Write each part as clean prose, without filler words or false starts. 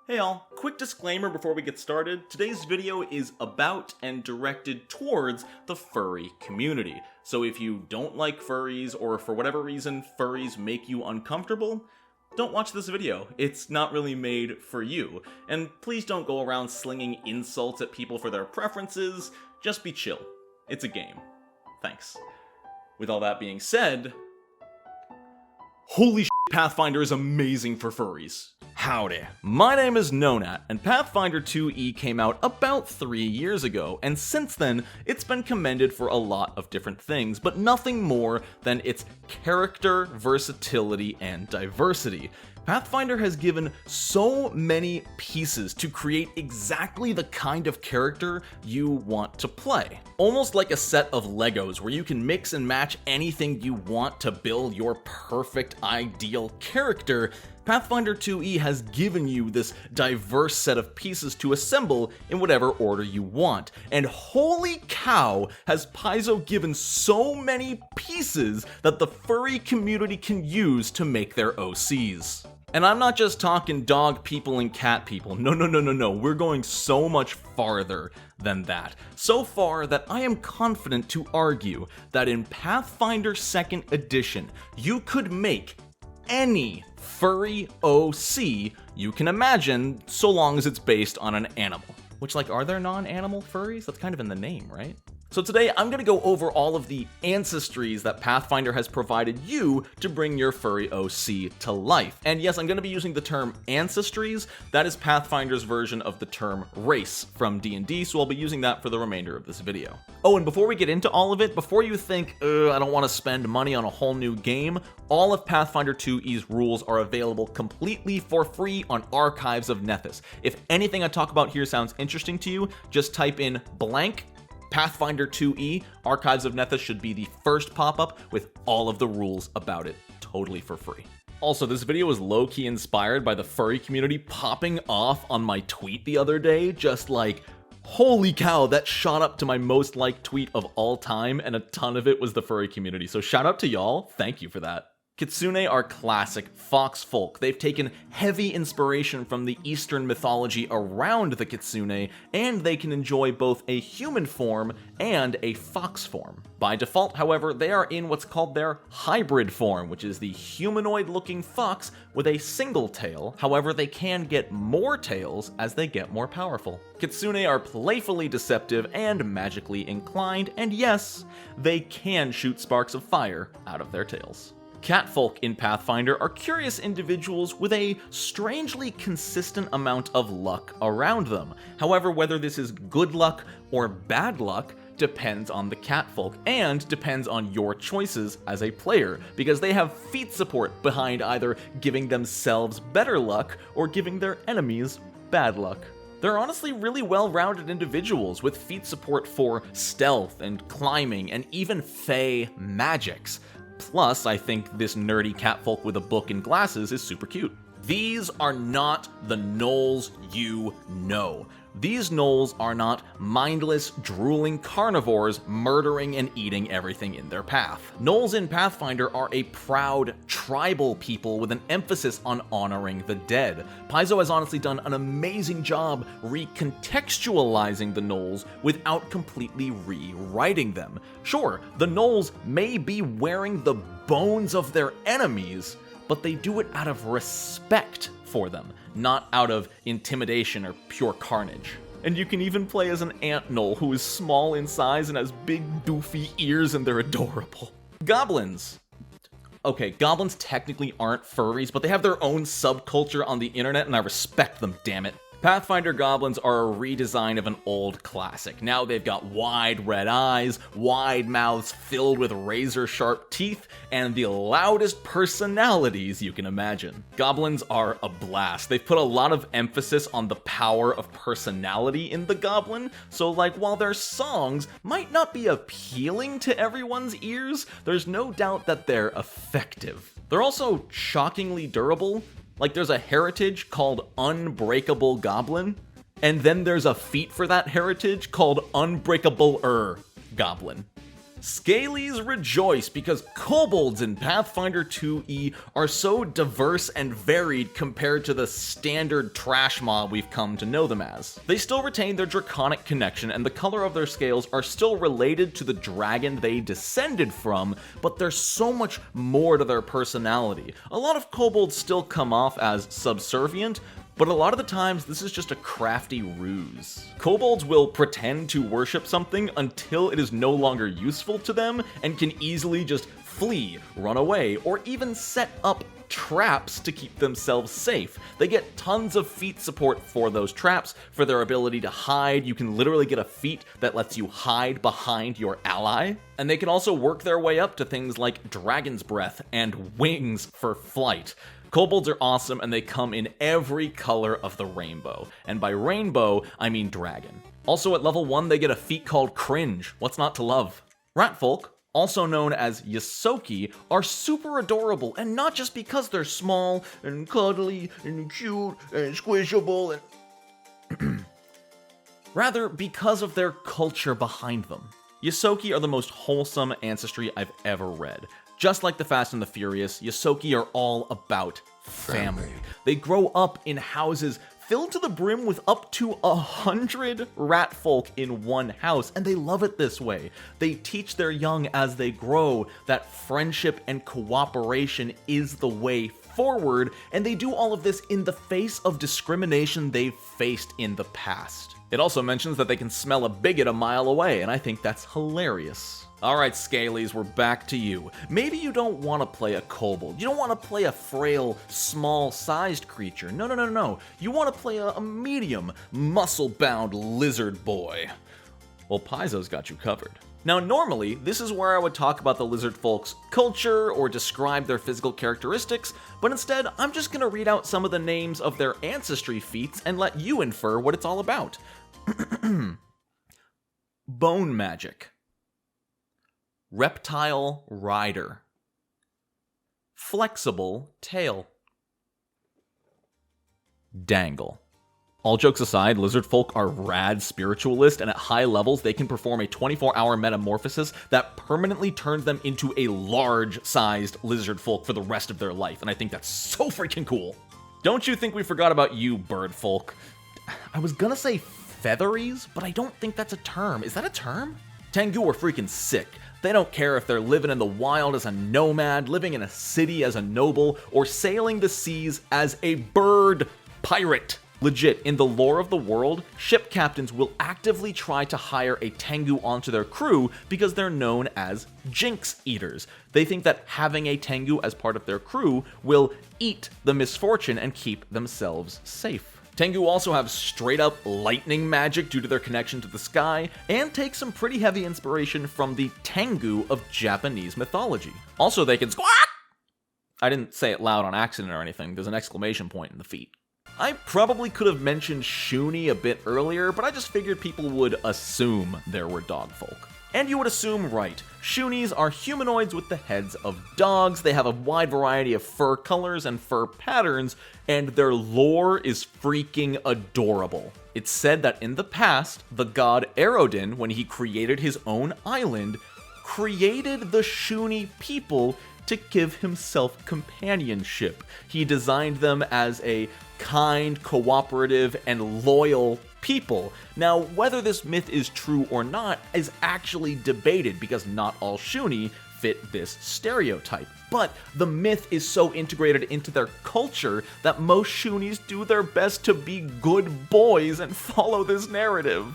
Hey all, quick disclaimer before we get started. Today's video is about and directed towards the furry community. So if you don't like furries or for whatever reason furries make you uncomfortable, don't watch this video. It's not really made for you. And please don't go around slinging insults at people for their preferences. Just be chill. It's a game. Thanks. With all that being said, holy shit, Pathfinder is amazing for furries. Howdy, my name is Nonat, and Pathfinder 2e came out about 3 years ago, and since then, it's been commended for a lot of different things, but nothing more than its character, versatility, and diversity. Pathfinder has given so many pieces to create exactly the kind of character you want to play. Almost like a set of Legos where you can mix and match anything you want to build your perfect ideal character. Pathfinder 2e has given you this diverse set of pieces to assemble in whatever order you want. And holy cow, has Paizo given so many pieces that the furry community can use to make their OCs. And I'm not just talking dog people and cat people. No. We're going so much farther than that. So far that I am confident to argue that in Pathfinder 2nd Edition, you could make any furry OC you can imagine, so long as it's based on an animal. Which, like, are there non-animal furries? That's kind of in the name, right? So today, I'm going to go over all of the ancestries that Pathfinder has provided you to bring your furry OC to life. And yes, I'm going to be using the term ancestries. That is Pathfinder's version of the term race from D&D, so I'll be using that for the remainder of this video. Oh, and before we get into all of it, before you think, I don't want to spend money on a whole new game, all of Pathfinder 2e's rules are available completely for free on Archives of Nethys. If anything I talk about here sounds interesting to you, just type in blank Pathfinder 2e, Archives of Nethys should be the first pop-up with all of the rules about it, totally for free. Also, this video was low-key inspired by the furry community popping off on my tweet the other day, just like, holy cow, that shot up to my most liked tweet of all time, and a ton of it was the furry community, so shout out to y'all, thank you for that. Kitsune are classic fox folk. They've taken heavy inspiration from the Eastern mythology around the kitsune, and they can enjoy both a human form and a fox form. By default, however, they are in what's called their hybrid form, which is the humanoid-looking fox with a single tail. However, they can get more tails as they get more powerful. Kitsune are playfully deceptive and magically inclined, and yes, they can shoot sparks of fire out of their tails. Catfolk in Pathfinder are curious individuals with a strangely consistent amount of luck around them. However, whether this is good luck or bad luck depends on the catfolk and depends on your choices as a player, because they have feat support behind either giving themselves better luck or giving their enemies bad luck. They're honestly really well-rounded individuals with feat support for stealth and climbing and even fey magics. Plus, I think this nerdy catfolk with a book and glasses is super cute. These are not the gnolls you know. These gnolls are not mindless, drooling carnivores murdering and eating everything in their path. Gnolls in Pathfinder are a proud, tribal people with an emphasis on honoring the dead. Paizo has honestly done an amazing job recontextualizing the gnolls without completely rewriting them. Sure, the gnolls may be wearing the bones of their enemies, but they do it out of respect for them, not out of intimidation or pure carnage. And you can even play as an ant gnoll who is small in size and has big doofy ears, and they're adorable. Goblins. Okay, goblins technically aren't furries, but they have their own subculture on the internet, and I respect them, damn it. Pathfinder goblins are a redesign of an old classic. Now they've got wide red eyes, wide mouths filled with razor-sharp teeth, and the loudest personalities you can imagine. Goblins are a blast. They've put a lot of emphasis on the power of personality in the goblin, so like while their songs might not be appealing to everyone's ears, there's no doubt that they're effective. They're also shockingly durable. Like, there's a heritage called Unbreakable Goblin, and then there's a feat for that heritage called Unbreakable Goblin. Scalies rejoice because kobolds in Pathfinder 2e are so diverse and varied compared to the standard trash mob we've come to know them as. They still retain their draconic connection, and the color of their scales are still related to the dragon they descended from, but there's so much more to their personality. A lot of kobolds still come off as subservient, but a lot of the times this is just a crafty ruse. Kobolds will pretend to worship something until it is no longer useful to them and can easily just flee, run away, or even set up traps to keep themselves safe. They get tons of feat support for those traps, for their ability to hide. You can literally get a feat that lets you hide behind your ally. And they can also work their way up to things like Dragon's Breath and Wings for flight. Kobolds are awesome, and they come in every color of the rainbow. And by rainbow, I mean dragon. Also at level 1, they get a feat called Cringe. What's not to love? Ratfolk, also known as Ysoki, are super adorable, and not just because they're small and cuddly and cute and squishable and rather because of their culture behind them. Ysoki are the most wholesome ancestry I've ever read. Just like the Fast and the Furious, Ysoki are all about family. They grow up in houses filled to the brim with up to 100 ratfolk in one house, and they love it this way. They teach their young as they grow that friendship and cooperation is the way forward, and they do all of this in the face of discrimination they've faced in the past. It also mentions that they can smell a bigot a mile away, and I think that's hilarious. Alright, Scalies, we're back to you. Maybe you don't want to play a kobold. You don't want to play a frail, small-sized creature. No. You want to play a medium, muscle-bound lizard boy. Well, Paizo's got you covered. Now, normally, this is where I would talk about the lizard folk's culture or describe their physical characteristics, but instead, I'm just going to read out some of the names of their ancestry feats and let you infer what it's all about. Bone magic. Reptile rider. Flexible tail. Dangle. All jokes aside, lizard folk are rad spiritualists, and at high levels they can perform a 24-hour metamorphosis that permanently turns them into a large-sized lizard folk for the rest of their life, and I think that's so freaking cool. Don't you think we forgot about you, bird folk? I was gonna say featheries, but I don't think that's a term. Is that a term? Tengu are freaking sick. They don't care if they're living in the wild as a nomad, living in a city as a noble, or sailing the seas as a bird pirate. Legit, in the lore of the world, ship captains will actively try to hire a Tengu onto their crew because they're known as jinx eaters. They think that having a Tengu as part of their crew will eat the misfortune and keep themselves safe. Tengu also have straight-up lightning magic due to their connection to the sky, and take some pretty heavy inspiration from the Tengu of Japanese mythology. Also, they can squawk! I didn't say it loud on accident or anything, there's an exclamation point in the feat. I probably could have mentioned Shuni a bit earlier, but I just figured people would assume there were dogfolk. And you would assume right. Shunies are humanoids with the heads of dogs. They have a wide variety of fur colors and fur patterns, and their lore is freaking adorable. It's said that in the past, the god Erodin, when he created his own island, created the Shuni people to give himself companionship. He designed them as a kind, cooperative, and loyal people. Now, whether this myth is true or not is actually debated because not all Shuni fit this stereotype. But the myth is so integrated into their culture that most Shunis do their best to be good boys and follow this narrative.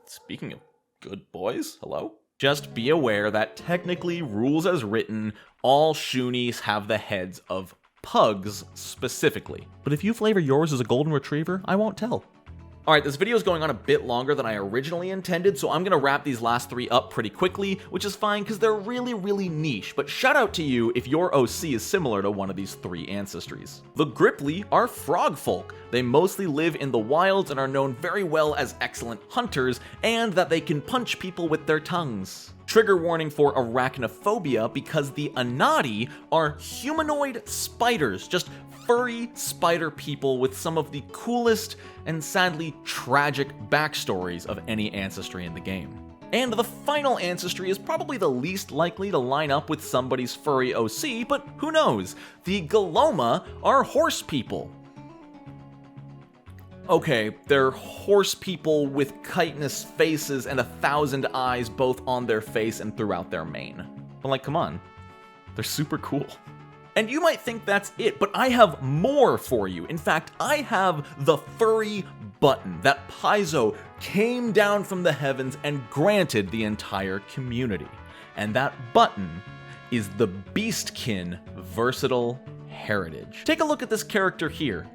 Speaking of good boys, hello? Just be aware that technically, rules as written, all Shunis have the heads of pugs specifically. But if you flavor yours as a golden retriever, I won't tell. Alright, this video is going on a bit longer than I originally intended, so I'm gonna wrap these last three up pretty quickly, which is fine because they're really niche, but shout out to you if your OC is similar to one of these three ancestries. The Gripply are frog folk. They mostly live in the wilds and are known very well as excellent hunters, and that they can punch people with their tongues. Trigger warning for arachnophobia because the Anati are humanoid spiders, just furry spider people with some of the coolest and sadly tragic backstories of any ancestry in the game. And the final ancestry is probably the least likely to line up with somebody's furry OC, but who knows? The Goloma are horse people. Okay, they're horse people with chitinous faces and 1,000 eyes both on their face and throughout their mane. But like, come on. They're super cool. And you might think that's it, but I have more for you. In fact, I have the furry button that Paizo came down from the heavens and granted the entire community. And that button is the Beastkin versatile heritage. Take a look at this character here.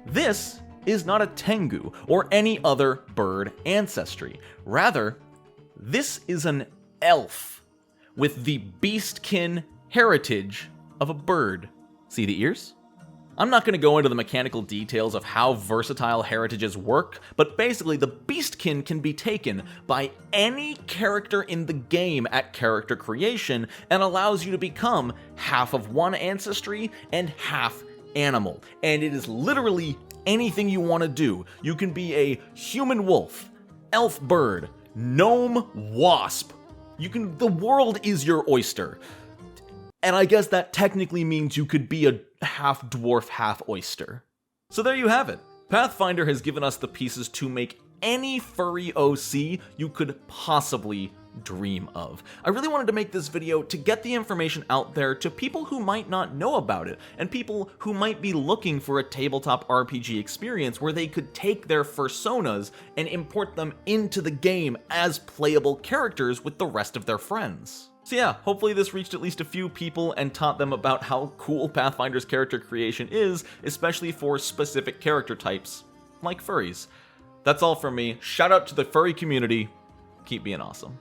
This is not a Tengu or any other bird ancestry. Rather, this is an elf with the Beastkin heritage of a bird. See the ears? I'm not going to go into the mechanical details of how versatile heritages work, but basically the Beastkin can be taken by any character in the game at character creation and allows you to become half of one ancestry and half animal. And it is literally anything you want to do. You can be a human wolf, elf bird, gnome wasp. The world is your oyster. And I guess that technically means you could be a half dwarf, half oyster. So there you have it. Pathfinder has given us the pieces to make any furry OC you could possibly dream of. I really wanted to make this video to get the information out there to people who might not know about it, and people who might be looking for a tabletop RPG experience where they could take their fursonas and import them into the game as playable characters with the rest of their friends. So yeah, hopefully this reached at least a few people and taught them about how cool Pathfinder's character creation is, especially for specific character types, like furries. That's all from me. Shout out to the furry community. Keep being awesome.